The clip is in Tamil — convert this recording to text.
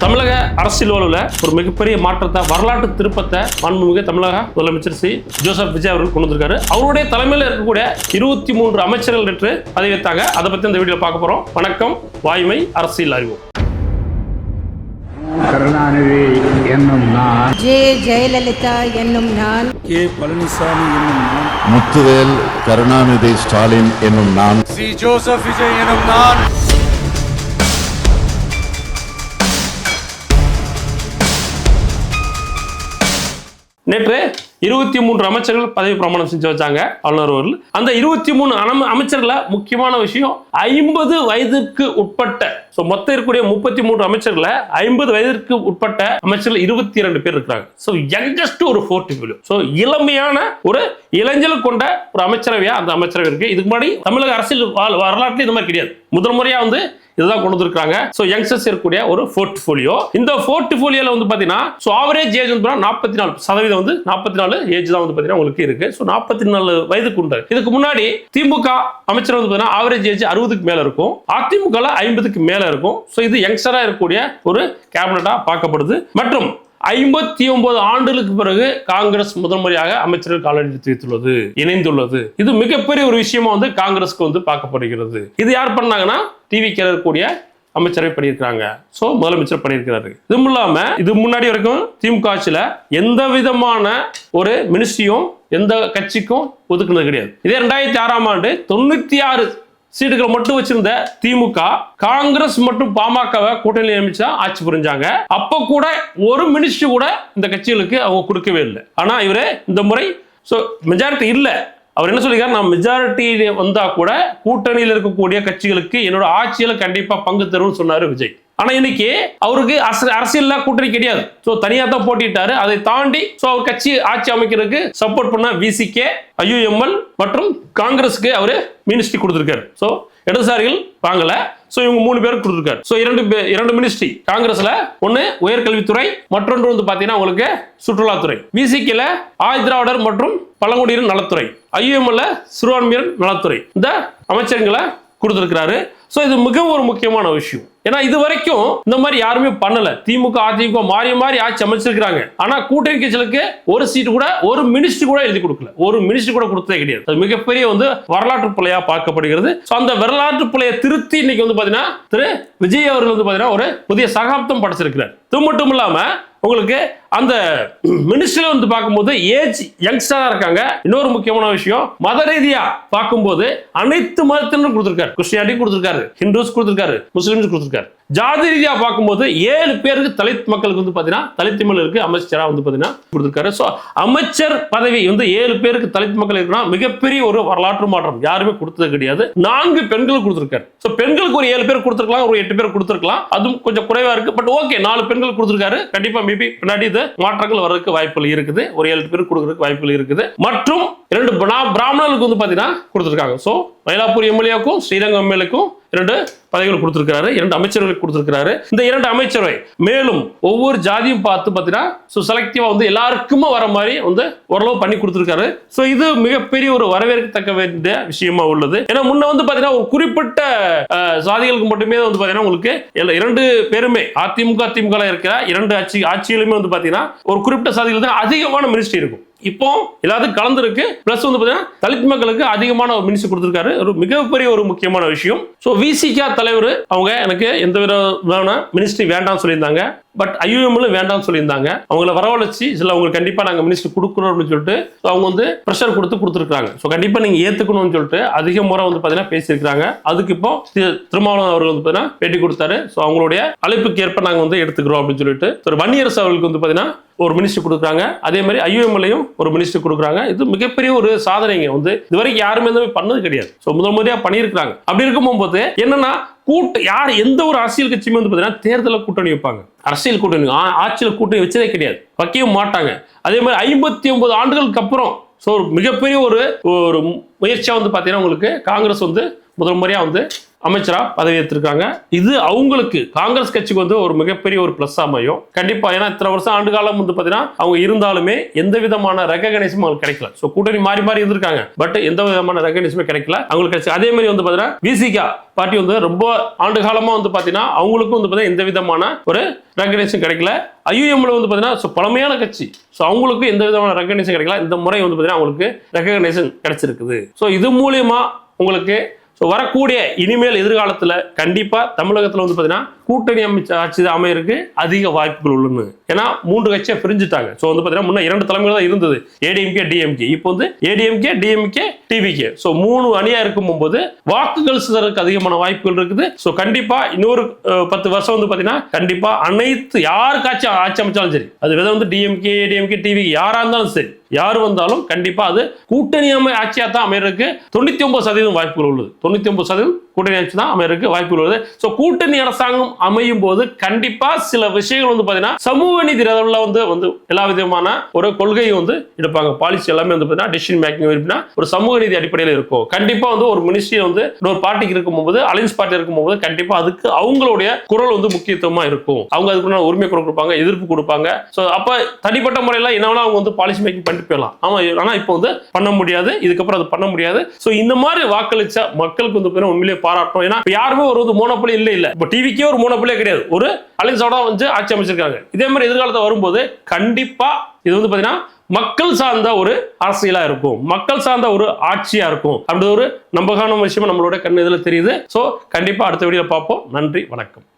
தமிழக அரசியல் வாழ்வுல ஒரு மிகப்பெரிய மாற்றத்தை, வரலாற்று திருப்பத்தை மாண்புமிகு தமிழக முதலமைச்சர் சி ஜோசப் விஜய் அவர்கள் கொண்டு வந்திருக்காரு. அவருடைய தலைமையில் இருக்கக்கூடிய 23 அமைச்சர்கள் நேற்று பதவி வைத்தாங்க. அதை பத்தி இந்த வீடியோ பார்க்க போறோம். வணக்கம், வாய்மை அரசியல் அறிவோம். கருணாநிதி என்னும் நான், ஜெயலலிதா என்னும் நான், கே பழனிசாமி என்னும் நான், முத்துவேல் கருணாநிதி ஸ்டாலின் என்னும் நான், சி ஜோசப் விஜய் என்னும் நான். நேற்று 23 அமைச்சர்கள் பதவி பிரமாணம் செஞ்சு வச்சாங்க ஆளுநர் அவர்கள். அந்த 23 அமைச்சர்கள முக்கியமான விஷயம், 50 வயதிற்கு உட்பட்ட, மொத்தம் இருக்கக்கூடிய 33 அமைச்சர்கள 50 வயதிற்கு உட்பட்ட அமைச்சர்கள் 22 பேர் இருக்கிறாங்க. யங்கஸ்ட் ஒரு 40. இளமையான ஒரு இளைஞர்கள் கொண்ட ஒரு அமைச்சரவையா அந்த அமைச்சரவை இருக்கு. இதுக்கு முன்னாடி தமிழக அரசியல் வரலாற்றுல இந்த மாதிரி கிடையாது. முதல் முறையா இதுதான் கொண்டு வந்திருக்காங்க. யங்ஸ்டர்ஸ் இருக்கக்கூடிய ஒரு போர்ட்ஃபோலியோ. இந்த போர்ட்ஃபோலியோல பாத்தீங்கன்னா ஆவரேஜ் ஏஜ் 44% 44 ஏஜ் தான் பாத்தீங்கன்னா உங்களுக்கு இருக்கு. 44 வயதுக்கு உண்டு. இதுக்கு முன்னாடி திமுக அமைச்சர் பாத்தீங்கன்னா ஆவரேஜ் ஏஜ் 60க்கு மேல இருக்கும். அதிமுக 50க்கு மேல இருக்கும். இது யங்ஸ்டரா இருக்கக்கூடிய ஒரு கேபினட்டா பார்க்கப்படுது. மற்றும் 59 ஆண்டுகளுக்கு பிறகு காங்கிரஸ் முதல் முறையாக அமைச்சர்கள் காலடி எடுத்து வைத்துள்ளது, இணைந்துள்ளது. இது மிகப்பெரிய ஒரு விஷயமா காங்கிரஸ்க்கு பார்க்கப்படுகிறது. இது யார் பண்ணாங்கன்னா டிவிக்கு இருக்கக்கூடிய அமைச்சரை பண்ணியிருக்காங்க. முதலமைச்சர் பண்ணியிருக்கிறாரு. இதுவும் இல்லாம இது முன்னாடி வரைக்கும் திமுக ஆட்சியில எந்த விதமான ஒரு மினிஸ்ட்ரியும் எந்த கட்சிக்கும் ஒதுக்குனது கிடையாது. இதே 2006ஆம் ஆண்டு 96 சீட்டுகளை மட்டும் வச்சிருந்த திமுக காங்கிரஸ் மற்றும் பாமகவை கூட்டணி அமைச்சா ஆட்சி புரிஞ்சாங்க. அப்ப கூட ஒரு மினிஸ்டர் கூட இந்த கட்சிகளுக்கு அவங்க கொடுக்கவே இல்லை. ஆனா இவரு இந்த முறை மெஜாரிட்டி இல்ல, அவர் என்ன சொல்லிருக்காரு, நான் மெஜாரிட்டி வந்தா கூட கூட்டணியில் இருக்கக்கூடிய கட்சிகளுக்கு என்னோட ஆட்சியில கண்டிப்பா பங்கு தரும்னு சொன்னாரு விஜய். ஆனா இன்னைக்கு அவருக்கு அரசியல்ல கூட்டணி கிடையாது. தனியா தான் போட்டிட்டாரு. அதை தாண்டி அவர் கட்சி ஆட்சி அமைக்கிறதுக்கு சப்போர்ட் பண்ண விசிகே, IUML மற்றும் காங்கிரஸுக்கு அவரு மினிஸ்ட்ரி கொடுத்திருக்காரு. இடதுசாரிகள் வாங்கல. இவங்க 3 பேருக்கு கொடுத்திருக்காரு. இரண்டு மினிஸ்ட்ரி காங்கிரஸ்ல, ஒன்னு உயர்கல்வித்துறை, மற்றொன்று பாத்தீங்கன்னா உங்களுக்கு சுற்றுலாத்துறை. விசிகேல ஆதிதிராவிடர் மற்றும் பழங்குடியினர் நலத்துறை, IUML சிறுபான்மையினர் நலத்துறை. இந்த அமைச்சர்களை கொடுத்திருக்கிறாரு. இது மிகவும் ஒரு முக்கியமான விஷயம். ஏன்னா இது வரைக்கும் இந்த மாதிரி யாருமே பண்ணல. திமுக அதிமுக மாறி மாறி ஆட்சி அமைச்சிருக்காங்க. ஆனா கூட்டணி கட்சிகளுக்கு ஒரு சீட்டு கூட, ஒரு மினிஸ்டர் கூட எழுதி கொடுக்கல. ஒரு மினிஸ்டர் கூட கொடுத்ததே கிடையாது. அது மிகப்பெரிய வரலாற்று பிழையா பார்க்கப்படுகிறது. அந்த வரலாற்று பிழையை திருத்தி இன்னைக்கு பாத்தீங்கன்னா திரு விஜய் அவர்கள் பாத்தீங்கன்னா ஒரு புதிய சகாப்தம் படைச்சிருக்கிறார். இது மட்டும் இல்லாம உங்களுக்கு அந்த மினிஸ்டர்ல பார்க்கும்போது ஏஜ் யங்ஸ்டரா இருக்காங்க. இன்னொரு முக்கியமான விஷயம், மத ரீதியா பார்க்கும்போது அனைத்து மதத்தினரும் கொடுத்திருக்காரு. கிறிஸ்டியானிட்டி கொடுத்திருக்காரு, ஹிந்துஸ் கொடுத்திருக்காரு, முஸ்லிம்ஸ் கொடுத்திருக்காரு. ஜாதி ரீதியா பார்க்கும்போது 7 பேருக்கு தலித் மக்களுக்கு பாத்தீங்கன்னா தலித் தமிழருக்கு அமைச்சரா பாத்தீங்கன்னா கொடுத்திருக்காரு. அமைச்சர் பதவி 7 பேருக்கு தலித் மக்கள் இருக்குன்னா மிகப்பெரிய ஒரு வரலாற்று மாற்றம். யாருமே கொடுத்தது கிடையாது. 4 பெண்கள் கொடுத்திருக்காரு. பெண்களுக்கு ஒரு 7 பேர் கொடுத்திருக்கலாம், ஒரு 8 பேர் கொடுத்திருக்கலாம். அதுவும் கொஞ்சம் குறைவா இருக்கு. பட் ஓகே, 4 பெண்கள் கொடுத்திருக்காரு. கண்டிப்பா மேபி பின்னாடி இது மாற்றங்கள் வர்றதுக்கு வாய்ப்புகள் இருக்குது. ஒரு 7 பேர் கொடுக்கறதுக்கு வாய்ப்புகள் இருக்குது. மற்றும் 2 பிராமணர்களுக்கு பாத்தீங்கன்னா கொடுத்திருக்காங்க. மயிலாப்பூர் எம்எல்ஏக்கும் ஸ்ரீரங்கம் எம்எல்ஏக்கும் 2 பதவிகள் கொடுத்திருக்காரு. 2 அமைச்சர்களுக்கு கொடுத்திருக்காரு. இந்த 2 அமைச்சரவை மேலும் ஒவ்வொரு ஜாதியும் பார்த்து பாத்தீங்கன்னா செலக்டிவா எல்லாருக்குமே வர மாதிரி ஓரளவு பண்ணி கொடுத்திருக்காரு. இது மிகப்பெரிய ஒரு வரவேற்கத்தக்க வேண்டிய விஷயமா உள்ளது. ஏன்னா முன்ன பாத்தீங்கன்னா ஒரு குறிப்பிட்ட சாதிகளுக்கு மட்டுமே பாத்தீங்கன்னா உங்களுக்கு 2 பேருமே அதிமுக திமுக இருக்கிற 2 ஆட்சியிலுமே பாத்தீங்கன்னா ஒரு குறிப்பிட்ட சாதிகள் தான் அதிகமான மினிஸ்ட்ரி இருக்கும். இப்போ எல்லாத்துக்கும் கலந்து இருக்கு. பிளஸ் பாத்தீங்கன்னா தலித் மக்களுக்கு அதிகமான மினிஸ்ட்ரி கொடுத்திருக்காரு. ஒரு மிகப்பெரிய ஒரு முக்கியமான விஷயம். விசிகா தலைவர் அவங்க எனக்கு எந்த விதமான மினிஸ்ட்ரி வேண்டாம்னு சொல்லியிருந்தாங்க. பட் IUML வேண்டாம்னு சொல்லியிருந்தாங்க. அவங்கள வரவழைச்சு சில அவங்களுக்கு கண்டிப்பா நாங்க மினிஸ்ட்ரி கொடுக்கணும் அப்படின்னு சொல்லிட்டு அவங்க பிரஷர் கொடுத்துருக்காங்க. கண்டிப்பா நீங்க ஏத்துக்கணும்னு சொல்லிட்டு அதிக முறை பாத்தீங்கன்னா பேசியிருக்காங்க. அதுக்கு இப்போ திருமாவளவன் அவர்கள் பாத்தீங்கன்னா பேட்டி கொடுத்தாரு. அவங்களுடைய அழைப்புக்கு ஏற்ப நாங்க எடுத்துக்கிறோம் அப்படின்னு சொல்லிட்டு வன்னியரசு அவர்களுக்கு பாத்தீங்கன்னா ஒரு மினிஸ்டர் கொடுக்குறாங்க. அதே மாதிரி IUMLயும் ஒரு மினிஸ்டர் கொடுக்குறாங்க. இது மிகப்பெரிய ஒரு சாதனைங்க. இதுவரைக்கும் யாருமே பண்ணது கிடையாது. முதல் முறையா பண்ணியிருக்காங்க. அப்படி இருக்கும்போது என்னன்னா யார் எந்த ஒரு அரசியல் கட்சியுமே பாத்தீங்கன்னா தேர்தலில் கூட்டணி வைப்பாங்க. அரசியல் கூட்டணி ஆட்சியில் கூட்டணி வச்சதே கிடையாது, வைக்கவும் மாட்டாங்க. அதே மாதிரி 59 ஆண்டுகளுக்கு அப்புறம் மிகப்பெரிய ஒரு முயற்சியா பாத்தீங்கன்னா உங்களுக்கு காங்கிரஸ் முதல் முறையா வந்து அமைச்சரா பதவியேற்றிருக்காங்க. இது அவங்களுக்கு காங்கிரஸ் கட்சிக்கு வந்து ஒரு மிகப்பெரிய ஒரு பிளஸ் அமையும் கண்டிப்பா. ஏன்னா இத்தனை வருஷம் ஆண்டு காலம் வந்து பாத்தீங்கன்னா அவங்க இருந்தாலுமே எந்த விதமான ரெகக்னைஸும் அவங்களுக்கு கிடைக்கல. சோ கூட்டணி மாறி மாறி இருந்திருக்காங்க, பட் எந்த விதமான ரெகக்னைஸுமே கிடைக்கல அவங்களுக்கு கிடைச்சு. அதே மாதிரி வந்து பாத்தீங்கன்னா விசிகா பார்ட்டி வந்து ரொம்ப ஆண்டு காலமா வந்து பாத்தீங்கன்னா அவங்களுக்கும் வந்து பாத்தீங்கன்னா எந்த விதமான ஒரு ரெகக்னைஸும் கிடைக்கல. ஐயுஎம்ல வந்து பாத்தீங்கன்னா பழமையான கட்சி, ஸோ அவங்களுக்கும் எந்த விதமான ரெகக்னைஸும் கிடைக்கல. இந்த முறை வந்து பாத்தீங்கன்னா அவங்களுக்கு ரெகக்னைசேஷன் கிடைச்சிருக்குது. ஸோ இது மூலியமா உங்களுக்கு வரக்கூடிய இனிமேல் எதிர்காலத்துல கண்டிப்பா தமிழகத்துல வந்து பாத்தீங்கன்னா கூட்டணி ஆட்சி அமையருக்கு அதிக வாய்ப்புகள் உள்ளன. ஏன்னா 3 கட்சியை பிரிஞ்சுட்டாங்க. ஸோ வந்து பாத்தீங்கன்னா முன்ன 2 தலைமைகள் தான் இருந்தது, ஏடிஎம்கே டிஎம்கே. இப்போ வந்து ஏடிஎம்கே டிஎம்கே டிவிகே. ஸோ 3 அணியா இருக்கும் போது வாக்குகள் சிதறதுக்கு அதிகமான வாய்ப்புகள் இருக்குது. ஸோ கண்டிப்பா இன்னொரு 10 வருஷம் வந்து பாத்தீங்கன்னா கண்டிப்பா அனைத்து யாருக்காச்சும் ஆட்சி அமைச்சாலும் சரி, அது வந்து டிஎம்கே ஏடிஎம்கே டிவி யாரா இருந்தாலும் சரி, யார் வந்தாலும் கண்டிப்பா அது கூட்டணி ஆட்சியா தான் அமையறதுக்கு 99% வாய்ப்புகள் உள்ளது. 99% கூட்டணி ஆட்சி தான் அமையறதுக்கு வாய்ப்புகள் உள்ளது. ஸோ கூட்டணி அரசாங்கம் அமையும் போது கண்டிப்பா சில விஷயங்கள் வந்து பாத்தீங்கன்னா சமூக நீதி வந்து எல்லா விதமான ஒரு கொள்கையை வந்து எடுப்பாங்க. பாலிசி எல்லாமே வந்து பாத்தீங்கன்னா டிசிஷன் மேக்கிங் இருப்பினா ஒரு சமூக நீதி அடிப்படையில் இருக்கும். கண்டிப்பா வந்து ஒரு மினிஸ்ட்ரி வந்து ஒரு பார்ட்டிக்கு இருக்கும்போது அலைன்ஸ் பார்ட்டி இருக்கும்போது கண்டிப்பா அதுக்கு அவங்களுடைய குரல் வந்து முக்கியத்துவமா இருக்கும். அவங்க அதுக்குள்ள உரிமை குரல் கொடுப்பாங்க, எதிர்ப்பு கொடுப்பாங்க. ஸோ அப்ப தனிப்பட்ட முறையில என்னன்னா அவங்க வந்து பாலிசி மேக்கிங் பண்ணிட்டு போயிடலாம். ஆனா இப்போ வந்து பண்ண முடியாது, இதுக்கப்புறம் அது பண்ண முடியாது. ஸோ இந்த மாதிரி வாக்களிச்ச மக்களுக்கு வந்து உண்மையிலேயே பாராட்டும். ஏன்னா யாருமே ஒரு மோனோபொலி இல்ல. இப்போ டிவிக்கே ஒரு மோனோபொலியே கிடையாது, ஒரு அலைன்ஸோட வந்து ஆட்சி அமைச்சிருக்காங்க. இதே மாதிரி எதிர்காலத்தை வரும்போது கண்டிப்பா இது வந்து பாத்தீங்கன்னா மக்கள் சார்ந்த ஒரு அரசியலா இருக்கும், மக்கள் சார்ந்த ஒரு ஆட்சியா இருக்கும். அப்படி ஒரு நம்பகான விஷயம் நம்மளோட கண்ணு இதுல தெரியுது. ஸோ கண்டிப்பா அடுத்த வீடியோ பார்ப்போம். நன்றி, வணக்கம்.